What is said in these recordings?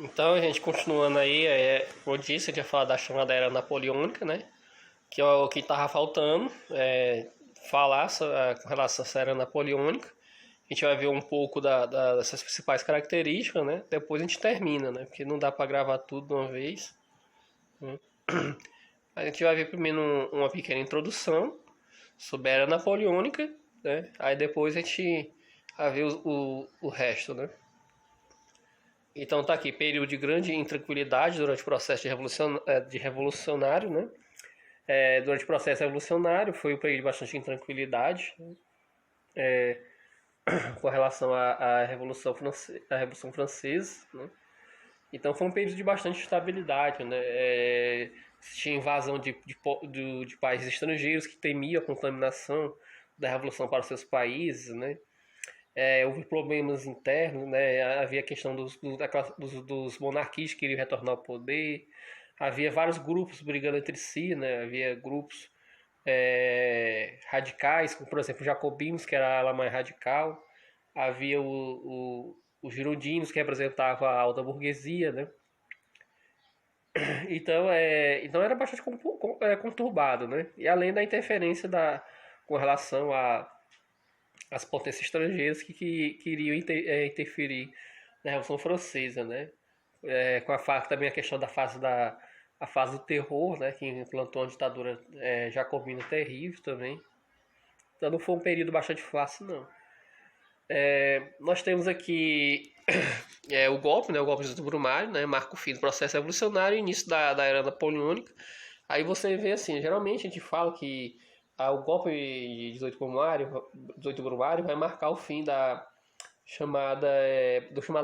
Então, a gente continuando aí, como eu disse, a gente ia falar da chamada Era Napoleônica, né? Que é o que estava faltando, falar com relação a essa Era Napoleônica. A gente vai ver um pouco dessas principais características, né? Depois a gente termina, né? Porque não dá para gravar tudo de uma vez. Né? A gente vai ver primeiro uma pequena introdução sobre a Era Napoleônica, né? Aí depois a gente vai ver o resto, né? Então tá aqui, período de grande intranquilidade durante o processo de revolucionário, né? Durante o processo revolucionário foi um período de bastante intranquilidade, né? Com relação à Revolução Francesa, né? Então foi um período de bastante estabilidade, né? Tinha invasão de países estrangeiros que temiam a contaminação da Revolução para os seus países, né? Houve problemas internos, né? Havia a questão dos monarquistas que queriam retornar ao poder, havia vários grupos brigando entre si, né? Havia grupos radicais, como por exemplo os jacobinos, que era a ala mais radical, havia os girondinos, que representavam a alta burguesia, né? Então era bastante conturbado, né? E além da interferência com relação às potências estrangeiras que queriam interferir na Revolução Francesa, né? Também a questão a fase do terror, né? Que implantou uma ditadura jacobina terrível também. Então não foi um período bastante fácil, não. Nós temos aqui o golpe, né, o golpe de Brumário, né, marca o fim do processo revolucionário e início da era napoleônica. Aí você vê assim, geralmente a gente fala que o golpe de 18 de Brumário vai marcar o fim do chamado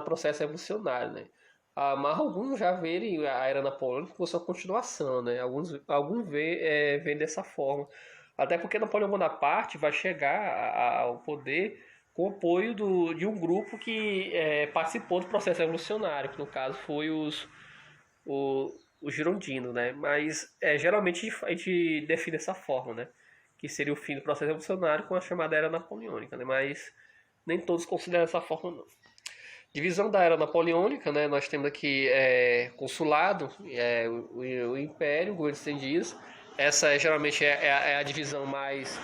processo revolucionário, né. Mas alguns já verem a era napoleônica como sua continuação, né. Alguns veem dessa forma. Até porque Napoleão Bonaparte vai chegar ao poder com o apoio de um grupo que participou do processo revolucionário, que no caso foi o, os girondinos, né? Mas geralmente a gente define dessa forma, né? Que seria o fim do processo revolucionário com a chamada Era Napoleônica, né? Mas nem todos consideram dessa forma, não. Divisão da Era Napoleônica, né? Nós temos aqui consulado, o Império, o governo de 100 dias. Essa geralmente é a divisão mais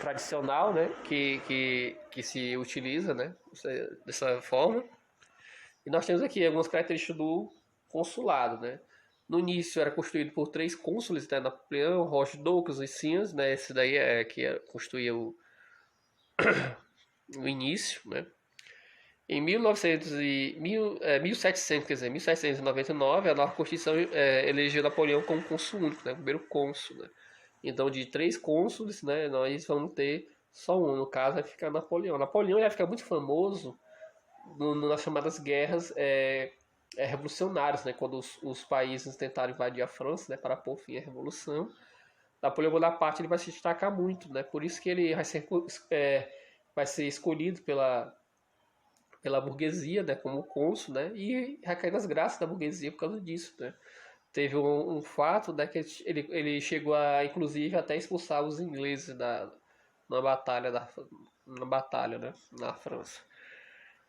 tradicional, né, que se utiliza, né, dessa forma. E nós temos aqui algumas características do consulado, né. No início era constituído por 3 cônsules, né, Napoleão, Roche Doukas e Sinas, né, esse daí constituía o início, né. Em 1700, quer dizer, 1799, a nova Constituição elegeu Napoleão como cônsul único, né, o primeiro cônsul, né. Então, de 3 cônsules, né, nós vamos ter só um. No caso, vai ficar Napoleão. Napoleão vai ficar muito famoso nas chamadas guerras revolucionárias, né, quando os países tentaram invadir a França, né, para pôr fim à Revolução. Napoleão Bonaparte ele vai se destacar muito, né, por isso que ele vai ser escolhido pela burguesia, né, como cônsul, né, e recai nas graças da burguesia por causa disso, né. Teve um fato, né, que ele chegou a, inclusive, até expulsar os ingleses na batalha, né, na França.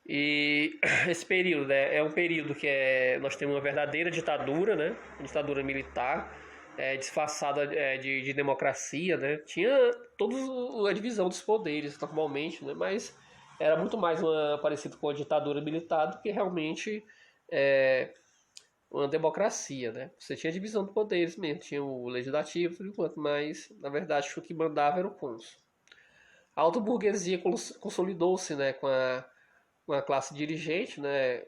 E esse período, né, é um período que nós temos uma verdadeira ditadura, né, uma ditadura militar, disfarçada de democracia, né. Tinha toda a divisão dos poderes, normalmente, né, mas era muito mais parecido com a ditadura militar do que realmente é, uma democracia, né? Você tinha divisão de poderes mesmo, tinha o legislativo, por enquanto, mas na verdade o que mandava era o cônsul. A alta burguesia consolidou-se, né, com a classe dirigente, né,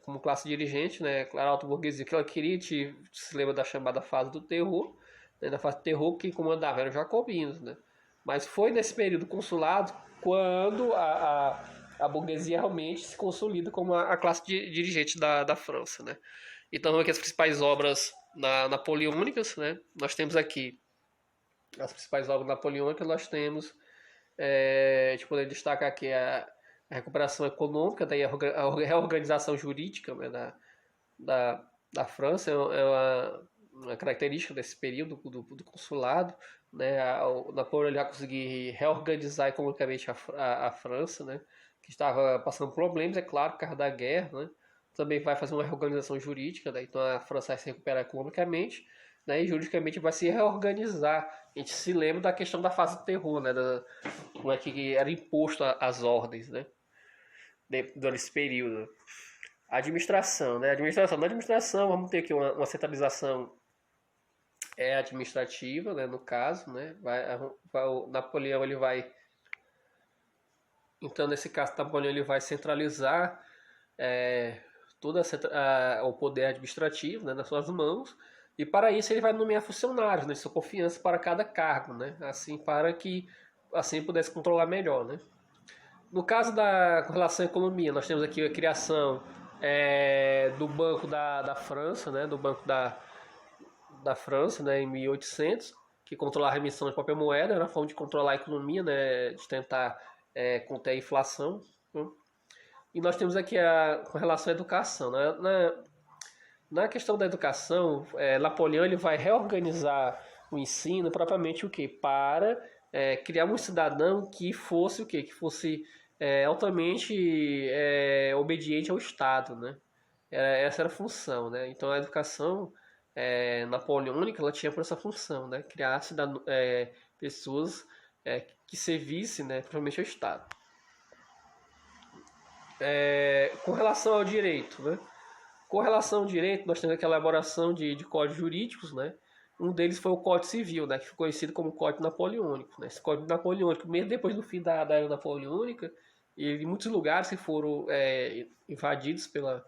como classe dirigente, né, a alta burguesia que ela queria, se lembra da chamada fase do terror, né, na fase do terror quem comandava eram os jacobinos, né? Mas foi nesse período consulado quando a burguesia realmente se consolida como a classe dirigente da França, né? Então, aqui as principais obras napoleônicas, né? Nós temos aqui as principais obras napoleônicas, nós temos, a gente poderia destacar aqui a recuperação econômica, daí a reorganização jurídica, né, da França, uma característica desse período do consulado, né? O Napoleão já conseguiu reorganizar economicamente a França, né? Que estava passando problemas, é claro, por causa da guerra, né? também vai fazer uma reorganização jurídica, né? Então a França vai se recuperar economicamente, né? E juridicamente vai se reorganizar. A gente se lembra da questão da fase do terror, né? Como é que era imposto as ordens, né? Durante esse período. Administração, né? Na administração, vamos ter aqui uma centralização administrativa, né? No caso, né? O Napoleão ele vai, então nesse caso Napoleão ele vai centralizar todo o poder administrativo, né? Nas suas mãos, e para isso ele vai nomear funcionários, né? De sua confiança para cada cargo, né? Assim para que assim pudesse controlar melhor, né? No caso com relação à economia, nós temos aqui a criação do Banco da França, né? Do Banco da França, né? Em 1800, que controlava a remissão de papel moeda, era uma forma de controlar a economia, né? De tentar conter a inflação. Né? E nós temos aqui com relação à educação. Né? Na questão da educação, Napoleão ele vai reorganizar o ensino propriamente o quê? Para criar um cidadão que fosse o quê? Que fosse altamente obediente ao Estado, né? Essa era a função, né? Então a educação napoleônica ela tinha por essa função, né? Criar pessoas que servissem, né? Propriamente ao Estado. Com relação ao direito, né? Com relação ao direito, nós temos aqui a elaboração de códigos jurídicos, né? Um deles foi o Código Civil, né? Que ficou conhecido como Código Napoleônico. Né? Esse Código Napoleônico, mesmo depois do fim da Era Napoleônica, e muitos lugares que foram invadidos pelo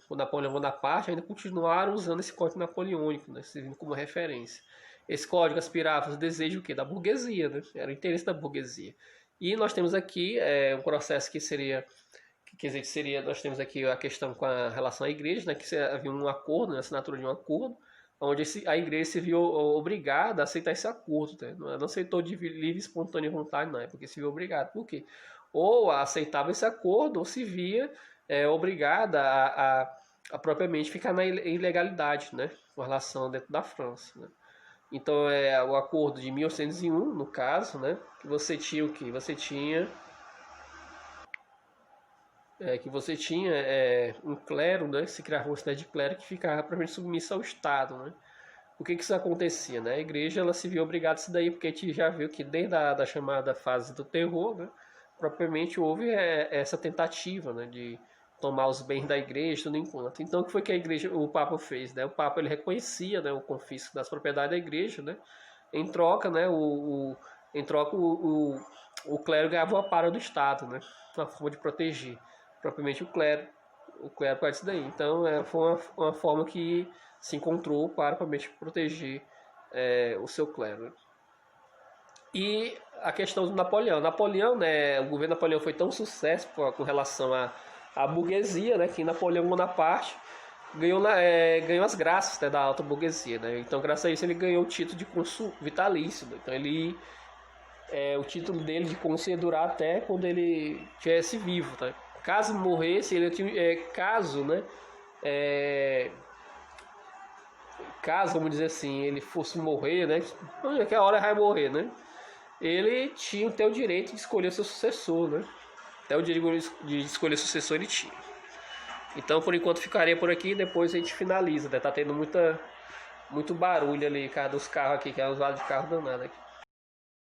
Napoleão Bonaparte ainda continuaram usando esse Código Napoleônico, né? Servindo como referência. Esse código aspirava os desejos da burguesia, né? Era o interesse da burguesia. E nós temos aqui um processo que seria, nós temos aqui a questão com a relação à igreja, né? Que havia um acordo, né? Assinatura de um acordo, onde a igreja se viu obrigada a aceitar esse acordo, né? Não aceitou de livre e espontânea vontade, não, é porque se viu obrigada. Por quê? Ou aceitava esse acordo, ou se via obrigada a propriamente ficar na ilegalidade, né? Com relação dentro da França, né? Então, o acordo de 1801, no caso, né? Que você tinha o quê? Você tinha um clero, né? Se criava uma cidade de clero que ficava propriamente submissa ao Estado, né? O que isso acontecia, né? A igreja ela se viu obrigada a isso daí, porque a gente já viu que desde da chamada fase do terror, né? Propriamente houve essa tentativa, né? De tomar os bens da igreja, tudo enquanto. Então, o que foi que o Papa fez, né? O Papa ele reconhecia, né, o confisco das propriedades da igreja, né? Em troca, né, o clero ganhava uma para do Estado, né? Uma forma de proteger propriamente o clero para isso daí. Então, foi uma forma que se encontrou para propriamente proteger o seu clero. Né? E a questão do Napoleão. Né, o governo Napoleão foi tão sucesso com relação à burguesia, né, que Napoleão Bonaparte ganhou as graças, né, da alta burguesia. Né? Então, graças a isso, ele ganhou o título de cônsul vitalício. Né? Então, o título dele de cônsul ia durar até quando ele estivesse vivo. Tá? Caso morresse, ele tinha, caso, vamos dizer assim, ele fosse morrer, né? Que a hora vai morrer, né? Ele tinha até o direito de escolher seu sucessor, né? Até o direito de escolher sucessor ele tinha. Então, por enquanto, ficaria por aqui e depois a gente finaliza, né? Tá tendo muito barulho ali, cara, dos carros aqui, que é um vale de carro danado aqui.